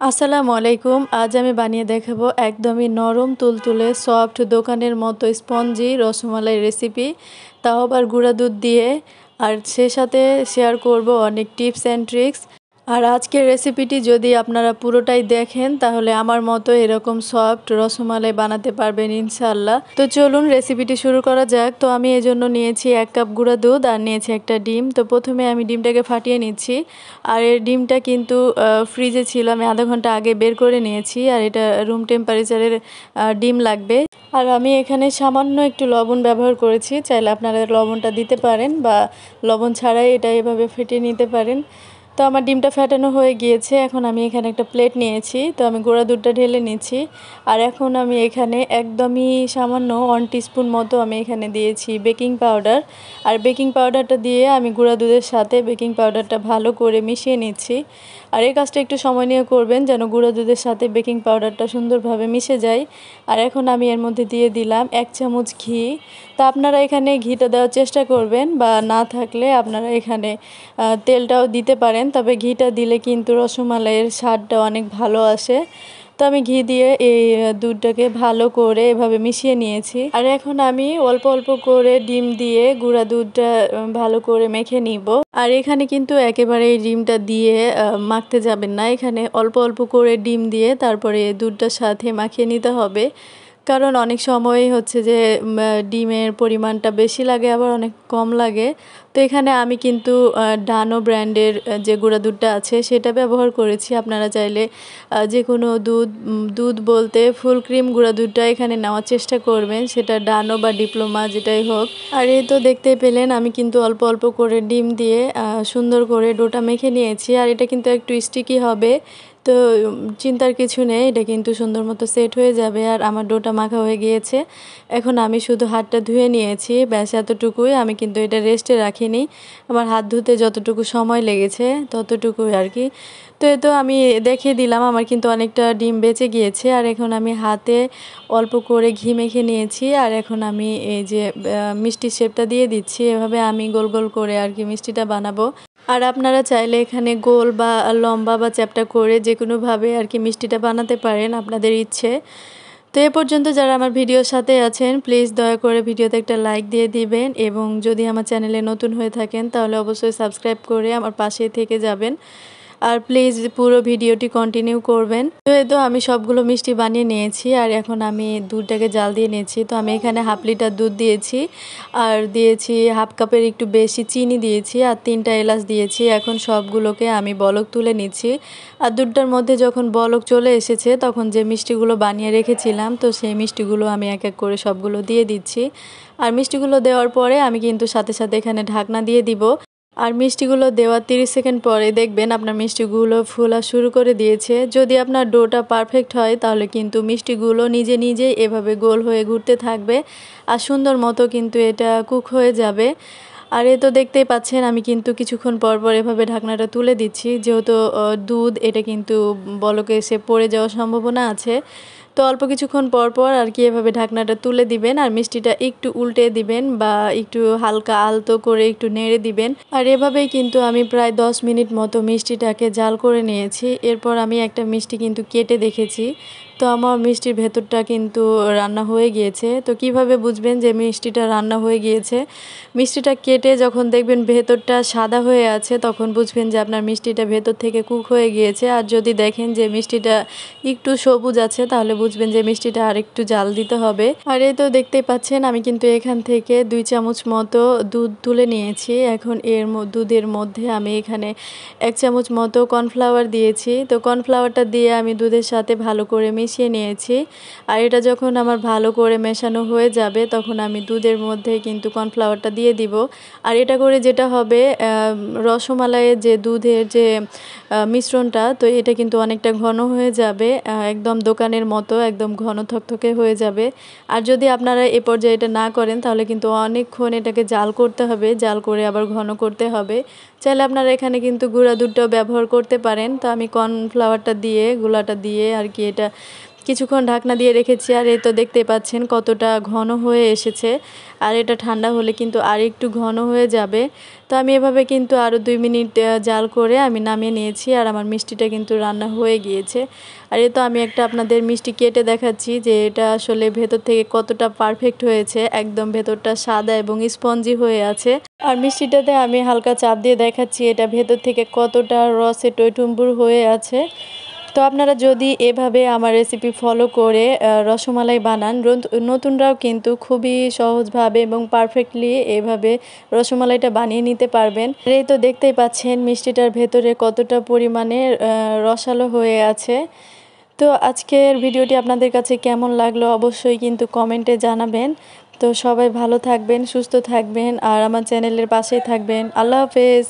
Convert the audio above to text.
আসসালামু আলাইকুম। আজ আমি বানিয়ে দেখাবো একদমই নরম তুলতুলে সফট দোকানের মতো স্পঞ্জি রসমালাই রেসিপি, তাও আবার গুঁড়া দুধ দিয়ে। আর সে সাথে শেয়ার করব অনেক টিপস অ্যান্ড ট্রিক্স। আর আজকের রেসিপিটি যদি আপনারা পুরোটাই দেখেন তাহলে আমার মতো এরকম সফট রসমালাই বানাতে পারবেন ইনশাআল্লাহ। তো চলুন রেসিপিটি শুরু করা যাক। তো আমি এই জন্য নিয়েছি 1 কাপ গুঁড়া দুধ আর নিয়েছি একটা ডিম। তো প্রথমে আমি ডিমটাকে ফাটিয়ে নিচ্ছি। আর এই ডিমটা কিন্তু ফ্রিজে ছিল, আমি আধা ঘন্টা আগে বের করে নিয়েছি। আর এটা রুম টেম্পারেচারের ডিম লাগবে। আর আমি এখানে সামান্য একটু লবণ ব্যবহার করেছি, চাইলে আপনারা লবণটা দিতে পারেন বা লবণ ছাড়াই এটা এভাবে ফেটিয়ে নিতে পারেন। তো আমার ডিমটা ফেটানো হয়ে গিয়েছে। এখন আমি এখানে একটা প্লেট নিয়েছি, তো আমি গুঁড়া দুধটা ঢেলে নিচ্ছি। আর এখন আমি এখানে একদমই সামান্য 1 টিস্পুন মতো আমি এখানে দিয়েছি বেকিং পাউডার। আর বেকিং পাউডারটা দিয়ে আমি গুঁড়া দুধের সাথে বেকিং পাউডারটা ভালো করে মিশিয়ে নিচ্ছি। আর এই কাজটা একটু সময় নিয়ে করবেন যেন গুঁড়া দুধের সাথে বেকিং পাউডারটা সুন্দরভাবে মিশে যায়। আর এখন আমি এর মধ্যে দিয়ে দিলাম 1 চামচ ঘি। তা আপনারা এখানে ঘিটা দেওয়ার চেষ্টা করবেন, বা না থাকলে আপনারা এখানে তেলটাও দিতে পারেন, তবে ঘিটা দিলে কিন্তু রসমালাইয়ের স্বাদটা অনেক ভালো আসে। তো আমি ঘি দিয়ে এই দুধটাকে ভালো করে এভাবে মিশিয়ে নিয়েছি। আর এখন আমি অল্প অল্প করে ডিম দিয়ে গুঁড়া দুধটা ভালো করে মেখে নিব। আর এখানে কিন্তু একেবারে এই ডিমটা দিয়ে মাখতে যাবেন না, এখানে অল্প অল্প করে ডিম দিয়ে তারপরে দুধটার সাথে মাখিয়ে নিতে হবে। কারণ অনেক সময় হচ্ছে যে ডিমের পরিমাণটা বেশি লাগে, আবার অনেক কম লাগে। তো এখানে আমি কিন্তু ডানো ব্র্যান্ডের যে গুঁড়া দুধটা আছে সেটা ব্যবহার করেছি। আপনারা চাইলে যে কোনো দুধ বলতে ফুল ক্রিম গুঁড়া দুধটা এখানে নেওয়ার চেষ্টা করবেন, সেটা ডানো বা ডিপ্লোমা যেটাই হোক। আর এই তো দেখতেই পেলেন আমি কিন্তু অল্প অল্প করে ডিম দিয়ে সুন্দর করে ডোটা মেখে নিয়েছি। আর এটা কিন্তু একটু স্টিকি হবে, তো চিন্তার কিছু নেই, এটা কিন্তু সুন্দর মতো সেট হয়ে যাবে। আর আমার ডোটা মাখা হয়ে গিয়েছে। এখন আমি শুধু হাতটা ধুয়ে নিয়েছি, ব্যাস এতটুকুই। আমি কিন্তু এটা রেস্টে রাখিনি, আমার হাত ধুতে যতটুকু সময় লেগেছে ততটুকুই আর কি। তো এই তো আমি দেখিয়ে দিলাম আমার কিন্তু অনেকটা ডিম বেঁচে গিয়েছে। আর এখন আমি হাতে অল্প করে ঘি মেখে নিয়েছি। আর এখন আমি এই যে মিষ্টির শেপটা দিয়ে দিচ্ছি, এভাবে আমি গোল গোল করে আর কি মিষ্টিটা বানাবো। আর আপনারা চাইলে এখানে গোল বা লম্বা বা চ্যাপ্টা করে যে কোনোভাবে আর কি মিষ্টিটা বানাতে পারেন আপনাদের ইচ্ছে। তো এ পর্যন্ত যারা আমার ভিডিওর সাথে আছেন প্লিজ দয়া করে ভিডিওতে একটা লাইক দিয়ে দিবেন, এবং যদি আমার চ্যানেলে নতুন হয়ে থাকেন তাহলে অবশ্যই সাবস্ক্রাইব করে আমার পাশেই থেকে যাবেন। আর প্লিজ পুরো ভিডিওটি কন্টিনিউ করবেন। তো এই তো আমি সবগুলো মিষ্টি বানিয়ে নিয়েছি। আর এখন আমি দুধটাকে জাল দিয়ে নিয়েছি। তো আমি এখানে 1/2 লিটার দুধ দিয়েছি, আর দিয়েছি 1/2 কাপের একটু বেশি চিনি দিয়েছি, আর 3টা এলাচ দিয়েছি। এখন সবগুলোকে আমি বলক তুলে নিচ্ছি। আর দুধটার মধ্যে যখন বলক চলে এসেছে তখন যে মিষ্টিগুলো বানিয়ে রেখেছিলাম, তো সেই মিষ্টিগুলো আমি এক এক করে সবগুলো দিয়ে দিচ্ছি। আর মিষ্টিগুলো দেওয়ার পরে আমি কিন্তু সাথে সাথে এখানে ঢাকনা দিয়ে দিব। আর মিষ্টিগুলো দেওয়ার 30 সেকেন্ড পরে দেখবেন আপনার মিষ্টিগুলো ফোলা শুরু করে দিয়েছে। যদি আপনার ডোটা পারফেক্ট হয় তাহলে কিন্তু মিষ্টিগুলো নিজে নিজেই এভাবে গোল হয়ে ঘুরতে থাকবে, আর সুন্দর মতো কিন্তু এটা কুক হয়ে যাবে। আর এ তো দেখতেই পাচ্ছেন আমি কিন্তু কিছুক্ষণ পর পর এভাবে ঢাকনাটা তুলে দিচ্ছি, যেহেতু দুধ এটা কিন্তু বলকে এসে পড়ে যাওয়ার সম্ভাবনা আছে। তো অল্প কিছুক্ষণ পর পর আর কি এভাবে ঢাকনাটা তুলে দিবেন, আর মিষ্টিটা একটু উল্টে দিবেন বা একটু হালকা আলতো করে একটু নেড়ে দিবেন। আর এভাবেই কিন্তু আমি প্রায় 10 মিনিট মতো মিষ্টিটাকে জাল করে নিয়েছি। এরপর আমি একটা মিষ্টি কিন্তু কেটে দেখেছি, তো আমার মিষ্টির ভেতরটা কিন্তু রান্না হয়ে গিয়েছে। তো কিভাবে বুঝবেন যে মিষ্টিটা রান্না হয়ে গিয়েছে? মিষ্টিটা কেটে যখন দেখবেন ভেতরটা সাদা হয়ে আছে তখন বুঝবেন যে আপনার মিষ্টিটা ভেতর থেকে কুক হয়ে গিয়েছে। আর যদি দেখেন যে মিষ্টিটা একটু সবুজ আছে তাহলে বুঝবেন যে মিষ্টিটা আরেকটু জাল দিতে হবে। আর এই তো দেখতেই পাচ্ছেন আমি কিন্তু এখান থেকে 2 চামচ মতো দুধ তুলে নিয়েছি। এখন দুধের মধ্যে আমি এখানে 1 চামচ মতো কর্নফ্লাওয়ার দিয়েছি। তো কর্নফ্লাওয়ারটা দিয়ে আমি দুধের সাথে ভালো করে মিশিয়ে নিয়েছি। আর এটা যখন আমার ভালো করে মেশানো হয়ে যাবে তখন আমি দুধের মধ্যে কিন্তু কর্নফ্লাওয়ারটা দিয়ে দিব। আর এটা করে যেটা হবে, রসমালাইয়ের যে দুধের যে মিশ্রণটা, তো এটা কিন্তু অনেকটা ঘন হয়ে যাবে, একদম দোকানের মতো একদম ঘন থকথকে হয়ে যাবে। আর যদি আপনারা এ পর্যায়ে এটা না করেন তাহলে কিন্তু অনেকক্ষণ এটাকে জাল করতে হবে, জাল করে আবার ঘন করতে হবে। চাইলে আপনারা এখানে কিন্তু গুঁড়া দুধটাও ব্যবহার করতে পারেন। তো আমি কর্নফ্লাওয়ারটা দিয়ে গুলাটা দিয়ে আর কি এটা কিছুক্ষণ ঢাকনা দিয়ে রেখেছি আর এই তো দেখতেই পাচ্ছেন কতটা ঘন হয়ে এসেছে। আর এটা ঠান্ডা হলে কিন্তু আর একটু ঘন হয়ে যাবে। তো আমি এভাবে কিন্তু আরও 2 মিনিট জাল করে আমি নামিয়ে নিয়েছি আর আমার মিষ্টিটা কিন্তু রান্না হয়ে গিয়েছে। আর এই তো আমি একটা আপনাদের মিষ্টি কেটে দেখাচ্ছি যে এটা আসলে ভেতর থেকে কতটা পারফেক্ট হয়েছে, একদম ভেতরটা সাদা এবং স্পঞ্জি হয়ে আছে। আর মিষ্টিটাতে আমি হালকা চাপ দিয়ে দেখাচ্ছি এটা ভেতর থেকে কতটা রসে টইটুম্বুর হয়ে আছে। তো আপনারা যদি এভাবে আমার রেসিপি ফলো করে রসমালাই বানান, নতুনরাও কিন্তু খুবই সহজভাবে এবং পারফেক্টলি এভাবে রসমালাইটা বানিয়ে নিতে পারবেন। এই তো দেখতেই পাচ্ছেন মিষ্টিটার ভেতরে কতটা পরিমাণে রসালো হয়ে আছে। তো আজকের ভিডিওটি আপনাদের কাছে কেমন লাগলো অবশ্যই কিন্তু কমেন্টে জানাবেন। তো সবাই ভালো থাকবেন, সুস্থ থাকবেন আর আমার চ্যানেলের পাশেই থাকবেন। আল্লাহ হাফেজ।